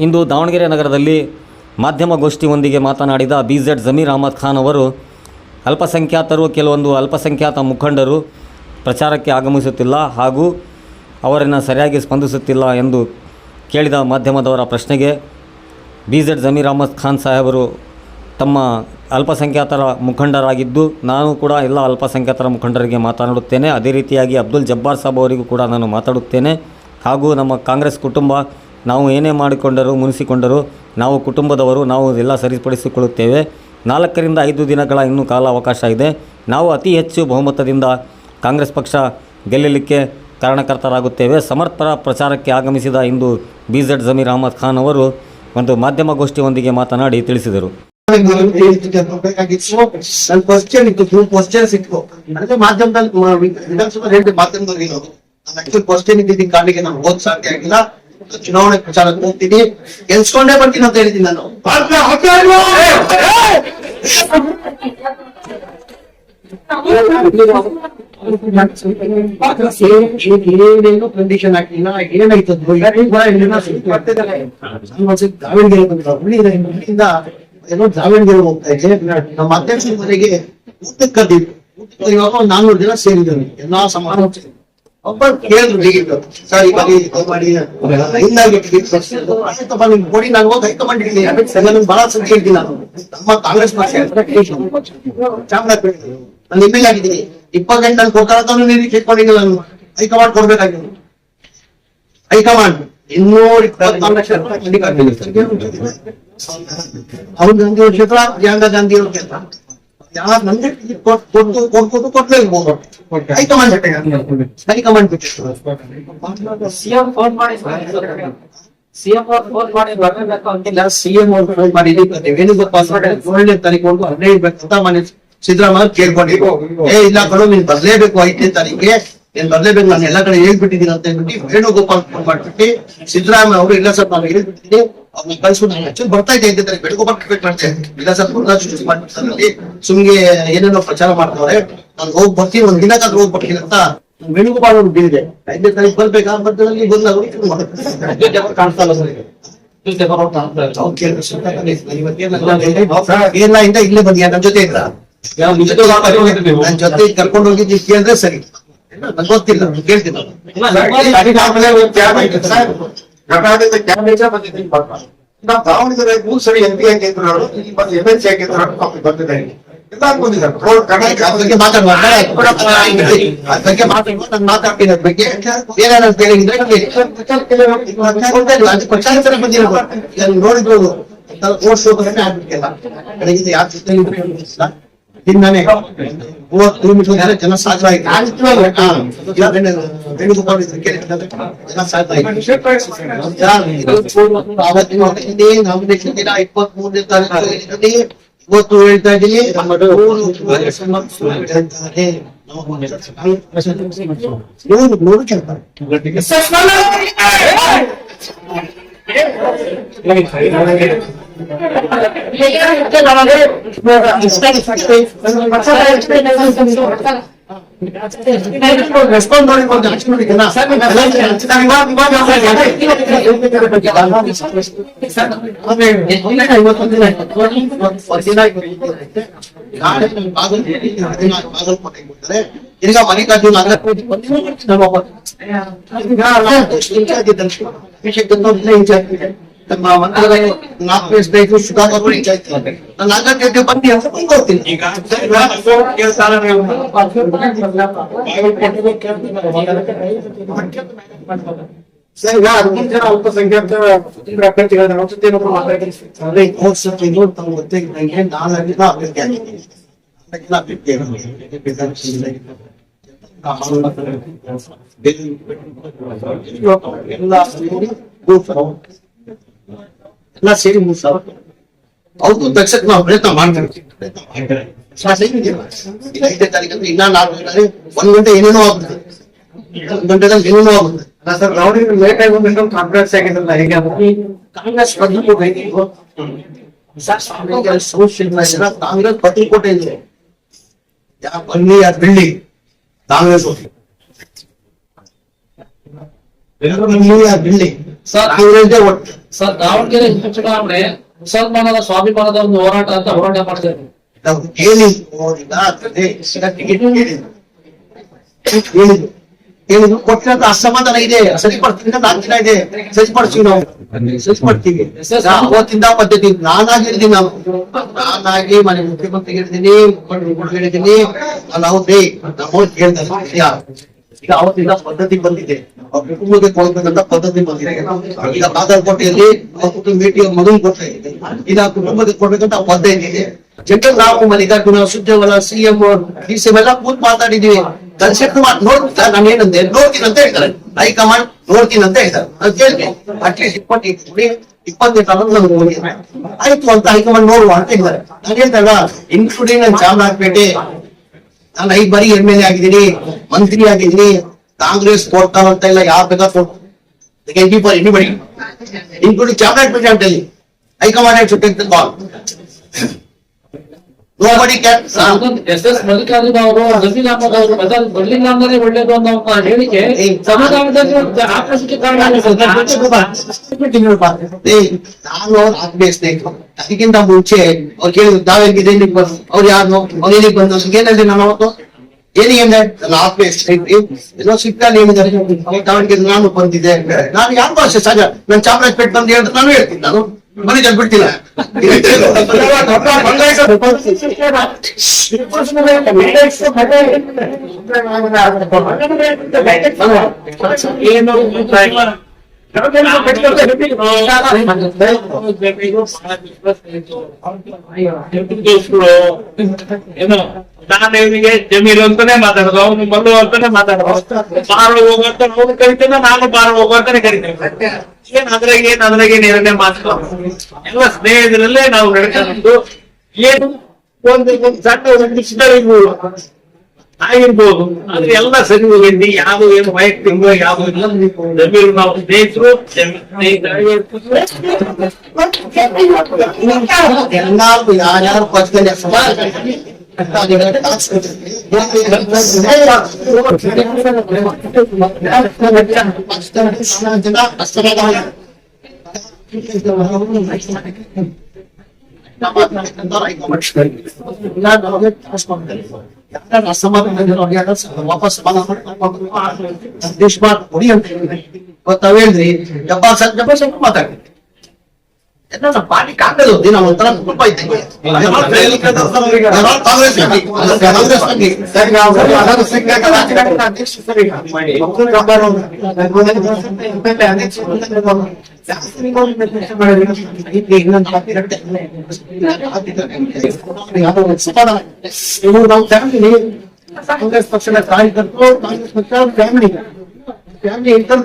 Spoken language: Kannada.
ಇಂದು ದಾವಣಗೆರೆ ನಗರದಲ್ಲಿ ಮಾಧ್ಯಮಗೋಷ್ಠಿಯೊಂದಿಗೆ ಮಾತನಾಡಿದ BZ ಜಮೀರ್ ಅಹಮದ್ ಖಾನ್ ಅವರು ಅಲ್ಪಸಂಖ್ಯಾತರು ಕೆಲವೊಂದು ಅಲ್ಪಸಂಖ್ಯಾತ ಮುಖಂಡರು ಪ್ರಚಾರಕ್ಕೆ ಆಗಮಿಸುತ್ತಿಲ್ಲ ಹಾಗೂ ಅವರನ್ನು ಸರಿಯಾಗಿ ಸ್ಪಂದಿಸುತ್ತಿಲ್ಲ ಎಂದು ಕೇಳಿದ ಮಾಧ್ಯಮದವರ ಪ್ರಶ್ನೆಗೆ BZ ಜಮೀರ್ ಅಹಮದ್ ಖಾನ್ ಸಾಹೇಬರು ತಮ್ಮ ಅಲ್ಪಸಂಖ್ಯಾತರ ಮುಖಂಡರಾಗಿದ್ದು ನಾನು ಕೂಡ ಎಲ್ಲ ಅಲ್ಪಸಂಖ್ಯಾತರ ಮುಖಂಡರಿಗೆ ಮಾತನಾಡುತ್ತೇನೆ, ಅದೇ ರೀತಿಯಾಗಿ ಅಬ್ದುಲ್ ಜಬ್ಬಾರ್ ಸಾಬ್ ಅವರಿಗೂ ಕೂಡ ನಾನು ಮಾತಾಡುತ್ತೇನೆ ಹಾಗೂ ನಮ್ಮ ಕಾಂಗ್ರೆಸ್ ಕುಟುಂಬ ನಾವು ಏನೇ ಮಾಡಿಕೊಂಡರೂ ಮುನಿಸಿಕೊಂಡರೂ ನಾವು ಕುಟುಂಬದವರು, ನಾವು ಎಲ್ಲ ಸರಿಪಡಿಸಿಕೊಳ್ಳುತ್ತೇವೆ. 4 ರಿಂದ 5 ದಿನಗಳ ಇನ್ನೂ ಕಾಲ ಅವಕಾಶ ಇದೆ. ನಾವು ಅತಿ ಹೆಚ್ಚು ಬಹುಮತದಿಂದ ಕಾಂಗ್ರೆಸ್ ಪಕ್ಷ ಗೆಲ್ಲಲಿಕ್ಕೆ ಕಾರಣಕರ್ತರಾಗುತ್ತೇವೆ. ಸಮರ್ಪರ ಪ್ರಚಾರಕ್ಕೆ ಆಗಮಿಸಿದ ಇಂದು BZ ಜಮೀರ್ ಅಹಮದ್ ಖಾನ್ ಅವರು ಒಂದು ಮಾಧ್ಯಮಗೋಷ್ಠಿಯೊಂದಿಗೆ ಮಾತನಾಡಿ ತಿಳಿಸಿದರು. ಚುನಾವಣೆ ಪ್ರಚಾರಕ್ಕೆ ಹೋಗ್ತೀನಿ, ಗೆಲ್ಸ್ಕೊಂಡೇ ಬರ್ತೀನಿ ಅಂತ ಹೇಳಿದ್ದೀನಿ ನಾನು. ಏನೇನು ಕಂಡೀಷನ್ ಹಾಕಿಲ್ಲ, ಏನಾಯ್ತದ್ದು ದಾವಣಗೆರೆ ಬಂದ ಏನೋ ದಾವಣಗೆರೆ ಹೋಗ್ತಾ ಇದೆ. ನಮ್ಮ ಅಧ್ಯಕ್ಷರ ಮನೆಗೆ ಊಟಕ್ಕೆ ಕರೆದಿದ್ರು. ಇವಾಗ 400 ಜನ ಸೇರಿದ್ರು ಎಲ್ಲಾ ಸಮಾನ. ಒಬ್ಬ ಕೇಳಿದ್ರು ಹೀಗಿತ್ತು, ಸರ್ ಈ ಬಗ್ಗೆ ಮಾಡಿ ಕೊಡಿ, ನಾನು ಹೋಗಿ ಹೈಕಮಾಂಡ್ ಇದ್ದೀನಿ ಬಹಳ ಸಂಖ್ಯೆ ಇದ್ದೀನಿ. ನಾನು ನಮ್ಮ ಕಾಂಗ್ರೆಸ್ ಪಕ್ಷ ಚಾಮರಾಜಪೇಟೆ ನಾನು ಎಮ್ ಎಲ್ ಆಗಿದ್ದೀನಿ. 20 ಗಂಟೆ ನಾನು ಕೊಡ್ತಾರ ಕೇಳ್ಕೊಂಡಿಲ್ಲ. ನಾನು ಹೈಕಮಾಂಡ್ ಕೊಡ್ಬೇಕಾಗಿದ್ದೀನಿ. ಹೈಕಮಾಂಡ್ 224 ಲಕ್ಷ ರಾಹುಲ್ ಗಾಂಧಿ ಅವ್ರ ಕ್ಷೇತ್ರ, ಪ್ರಿಯಾಂಕಾ ಗಾಂಧಿ ಅವ್ರ ಕ್ಷೇತ್ರ. ಯಾರು ನಂಗೆ ಕೊಟ್ಟೇ ಇರ್ಬೋದು. ಹೈಕಮಾಂಡ್ ಹೈಕಮಾಂಡ್ ಸಿಎಂ ಫೋನ್ ಮಾಡಿ ವೇಣುಗೋಪಾಲ್ 7ನೇ ತಾರೀಕು 15 ಮನೆ ಸಿದ್ದರಾಮಯ್ಯ ಕೇಳ್ಕೊಂಡಿದ್ರು. ಇಲ್ಲ ಕಣೋ ನೀನ್ ಬರ್ಲೇಬೇಕು 5ನೇ ತಾರೀಕಿಗೆ, ನೀನ್ ಬರ್ಲೇಬೇಕು, ನಾನು ಎಲ್ಲಾ ಕಡೆ ಹೇಳ್ಬಿಟ್ಟಿದ್ದೀನಿ ಅಂತ ಹೇಳ್ಬಿಟ್ಟು ವೇಣುಗೋಪಾಲ್ ಫೋನ್ ಮಾಡ್ಬಿಟ್ಟು ಸಿದ್ದರಾಮಯ್ಯ ಅವರು ಇಲ್ಲ ಸರ್ ನಾನು ಹೇಳ್ಬಿಟ್ಟಿದ್ದೀನಿ, ಅವ್ನ ಕಳ್ಸ್ಬಿಟ್ಟು ನಾನು ಆಕ್ಚುಲಿ ಬರ್ತಾ ಇದ್ದೆ ಅಂತ ವೇಣುಗೋಪಾಲ್ ಕ್ರಿಕೆಟ್ ಮಾಡ್ತೇನೆ, ಇಲ್ಲ ಸರ್ ಸೃಷ್ಟಿ ಮಾಡ್ಬಿಡ್ತಾರೆ ಸುಮ್ಗೆ ಏನೇನೋ ಪ್ರಚಾರ ಮಾಡ್ತಾರೆ, ನಾನು ಹೋಗಿ ಬರ್ತೀನಿ, ಒಂದ್ ದಿನಕ್ಕಾದ್ರೂ ಹೋಗಿ ಬರ್ತೀನಿ ಅಂತ ವೇಣುಗೋಪಾಲ್ ಅವ್ರು ಬೀಳಿದೆ. 5ನೇ ತಾರೀಕು ಬರ್ಬೇಕಾ ಮಧ್ಯದಲ್ಲಿ ಬಂದಾಗ ಕಾಣಿಸ್ತಾ ಇಲ್ಲ ಸರ್. ಏನ ಇಂದ ಇಲ್ಲೇ ಬಂದಿಯ ನನ್ನ ಜೊತೆ ಇದ್ರ, ನನ್ನ ಜೊತೆ ಕರ್ಕೊಂಡು ಹೋಗಿದ್ದು ಕೇಳಿದ್ರೆ ಸರಿ, ನಂಗೆ ಗೊತ್ತಿಲ್ಲ ಕೇಳ್ತೀನಿ. ನಾವು ದಾವಣಗೆರೆ 3 ಸರಿ MP ಆಗಿದ್ರು, MLC ಆಗಿದ್ರು, ಬಂದಿದ್ದಾರೆ. ಮಾತಾಡ್ತೀನಿ ಅದ್ರ ಬಗ್ಗೆ ಏನಾದ್ರು ಕೇಳಿದ್ರೆ ನೋಡಿದ್ರು ಬೆಳಗ್ಗೆ ಯಾರ ಜೊತೆ ಹಿಂದಾನೆ 30 ಕಿಲೋಮೀಟರ್ ಜನ ಸಾಧ್ಯ ವೇಣುಗೋಪಾಲ್ ಜನ ಸಾಧ್ಯ ನಾಮಿನೇಷನ್ ದಿನ 23ನೇ ತಾರೀಕು ಇವತ್ತು ಹೇಳ್ತಾ ಇದ್ದೀನಿ. ನೋಡು ಕೇಳ್ತಾರೆ ರೆಸ್ಪಾನ್ಸ್ ಮಾಡಿ ಈಗ ಮಲ್ಲಿಕಾರ್ಜುನ್ ನಮ್ಮ ಮಂತ್ರಾಲಯ 4 ಸುಧಾಕರ್ ನಾನು ನಾಗರಿಕತೆ ಬಂದಿ ಅಂತ ಕೊಡ್ತೀನಿ. ಈಗ ಅಲ್ಪಸಂಖ್ಯಾತ ಅಭ್ಯರ್ಥಿಗಳ ಮಾತಾಡ್ತಾರೆ. ನಂಗೆ 4 ದಿನ ಅಭ್ಯರ್ಥಿ ಆಗಿದ್ದೀನಿ. ಎಲ್ಲ ಸೇರಿ 3,000 ಅವ್ರಿಗೂ ತಕ್ಷಕ ನಾವು ಪ್ರಯತ್ನ ಮಾಡ್ತೀವಿ. 5ನೇ ತಾರೀಕು ಇನ್ನ 4 ಗಂಟೆ 1 ಗಂಟೆ ಏನೇನೋ ಆಗುತ್ತೆ, 1 ಗಂಟೆದಲ್ಲಿ ಏನೇನೋ ಆಗುತ್ತೆ. ಸರ್ ದಾವಣಗೆರೆ ಲೇಟ್ ಆಗಿ ಬಂದ್ರೆ ಕಾಂಗ್ರೆಸ್ ಆಗಿದ್ರಲ್ಲ ಹೇಗೆ ಕಾಂಗ್ರೆಸ್ ಕಾಂಗ್ರೆಸ್ ಪತ್ರಿಕೋಟೆ ಇದೆ ಬನ್ನಿ ಆ building Congress building sir Congress ಒಟ್ಟು ಸರ್ ದಾವಣಗೆರೆ ಚುನಾವಣೆ ಮುಸಲ್ಮಾನರ ಸ್ವಾಭಿಮಾನದ ಒಂದು ಹೋರಾಟ ಅಂತ ಹೋರಾಟ ಮಾಡ್ತಾ ಇದ್ದಾರೆ. ನಾವು ಹೇಳಿದ್ರು ಈಗ ಟಿಕೆಟ್ ಹೇಳಿದ್ರು ಕೊಟ್ಟಿರೋದು ಅಸಮಾಧಾನ ಇದೆ, ಸರಿಪಡ್ತೀನಿ ಅಂತ ಆಗ್ತಾ ಇದೆ, ಸರಿಪಡಿಸ್ತೀವಿ ನಾವು ಸರಿಪಡ್ತೀವಿ. ಅವತ್ತಿಂದ ಪದ್ಧತಿ ನಾನಾಗಿ ಹೇಳಿದ್ದೀನಿ, ನಾನಾಗಿ ಮನೆ ಮುಖ್ಯಮಂತ್ರಿ ಹೇಳಿದ್ದೀನಿ, ಮುಖಂಡರು ಹೇಳಿದ್ದೀನಿ, ನಾವು ನಾವು ಹೇಳ್ತಾರೆ ಈಗ ಅವತ್ತಿಂದ ಪದ್ಧತಿ ಬಂದಿದೆ, ಅವ್ರ ಕುಟುಂಬಕ್ಕೆ ಕೊಡ್ಬೇಕಂತ ಪದ್ಧತಿ ಬಂದಿದೆ. ಈಗ ಬಾಗಲಕೋಟೆಯಲ್ಲಿ ಅವ್ರ ಕುಟುಂಬ ಭೇಟಿ ಮಗನ್ ಕೊಡ್ತಾ ಇದೆ, ಈಗ ಕುಟುಂಬಕ್ಕೆ ಕೊಡ್ಬೇಕಂತ ಪದ್ಧತಿ ಇದೆ. ಜನರಲ್ ನಾವು ಮಲ್ಲಿಕಾರ್ಜುನ ಸುರ್ಜೇವಾಲಾ ಸಿಎಂ ಡಿಸಿಎಂ ಎಲ್ಲ ಕೂತ್ ಮಾತಾಡಿದೀವಿ. ನೋಡ್ತಾ ನಾನು ಏನಂದೆ ನೋಡ್ತೀನಿ ಅಂತ ಹೇಳ್ತಾರೆ, ಹೈಕಮಾಂಡ್ ನೋಡ್ತೀನಿ ಅಂತ ಹೇಳ್ತಾರೆ. ನಾನು ಕೇಳಿದೆ ಅಟ್ಲೀಸ್ಟ್ 28 ಆಯ್ತು ಅಂತ ಹೈಕಮಾಂಡ್ ನೋಡುವ ಅಂತ ಹೇಳ್ತಾರೆ. ನಾನು ಹೇಳ್ತಾರ ಇನ್ಕ್ಲೂಡಿಂಗ್ ನಾನು ಚಾಮರಾಜಪೇಟೆ, ನಾನು 5 ಬಾರಿ MLA ಆಗಿದ್ದೀನಿ, ಮಂತ್ರಿ ಆಗಿದ್ದೀನಿ, ಕಾಂಗ್ರೆಸ್ ಕೊಡ್ತಾವಂತ ಇಲ್ಲ, ಯಾರು ಬೇಕಾದ್ರೂ ಎನಿಬಡಿ ಇನ್ಕ್ಲೂಡಿಂಗ್ ಚಾಮರಾಜಪೇಟೆ ಅಂತ ಹೇಳಿ high command should take the call. Nobody can. SS Mallikarjuna ಅವರು ಜಮೀರ್ ಅಹಮದ್ ಅವರು ಬರ್ಲಿಲ್ಲ ಅಂದ್ರೆ ಒಳ್ಳೇದು ಅನ್ನೋ ಹೇಳಿಕೆ ಸಮಾಧಾನದಲ್ಲಿ ಆಕ್ರೋಶಕ್ಕೆ ಕಾರಣ ಆಗಿದೆ. ನಾನು ಆಗ್ಬೇಕು ಅದಕ್ಕಿಂತ ಮುಂಚೆ ಅವ್ರು ಕೇಳಿದ್ರು ನಾವೇಗಿದೆ ಅವ್ರು ಯಾರು ಅವ್ರು ಏನಿಗೆ ಬಂದು ಏನಿದೆ ನಾನು ಅವತ್ತು ಏನಿಗೆ ನಾನು ಆಗ್ಬೇಕು ಸಿಕ್ಕಲ್ಲಿ ಏನಿದ್ದಾರೆ ದಾವಣಗೆರೆ ನಾನು ಬಂದಿದ್ದೆ, ನಾನು ಯಾವ ಭಾಷೆ ಸಹಜ ನಾನು ಚಾಮರಾಜಪೇಟೆ ಬಂದು ಹೇಳಿದ್ರೆ ನಾನು ಹೇಳ್ತೀನಿ, ನಾನು ಮನೆ ಬಿಡ್ತಿಲ್ಲ. ನಾನು ಇವನಿಗೆ ಜಮೀರು ಅಂತಾನೆ ಮಾತಾಡೋದು, ಅವನು ಮಲ್ಲು ಅಂತಾನೆ ಮಾತಾಡೋದು, ಬಾರ ಹೋಗುವಂತ ಅವನು ಕರಿತೇನೆ, ನಾನು ಬಾರ ಹೋಗುವಂತಾನೆ ಕರಿತೇನೆ. ಅದ್ರಾಗ ಏನೇ ಮಾತು ಎಲ್ಲ ಸ್ನೇಹಿತರಲ್ಲೇ ನಾವು ನಡ್ಕೊಂಡು ಏನು ಒಂದು ಸಣ್ಣ ಒಂದು ಇರ್ಬೋದು ಆಗಿರ್ಬೋದು, ಆದ್ರೆ ಎಲ್ಲ ಸರಿ ಹೋಗಿ ಯಾವ ಏನು ವೈಯಕ್ತಿಕ ಯಾವ ಇಲ್ಲ. ಜಮೀರು ನಾವು ಸ್ನೇಹಿತರು, ಎಲ್ಲಾರು ಯಾರ್ಯಾರು ಪಕ್ಷದಲ್ಲಿ ವಾಪಸ್ ದೇಶ ಕೊಡಿ ಅಂತ ಗೊತ್ತಾವೇಳ್ರಿ ಜಬ್ಬ ಮಾತಾಡಿ ಪಾರ್ಟಿ ಕಾಂಗ್ರೆಸ್ ದಿನ ಒಂಥರ ಕುಟುಂಬ ಇದ್ದಂಗೆ ಕಾಂಗ್ರೆಸ್ ಪಕ್ಷದ ಕಾರ್ಯಕರ್ತರು, ಕಾಂಗ್ರೆಸ್ ಪಕ್ಷ ಫ್ಯಾಮಿಲಿ ಇಂಟರ್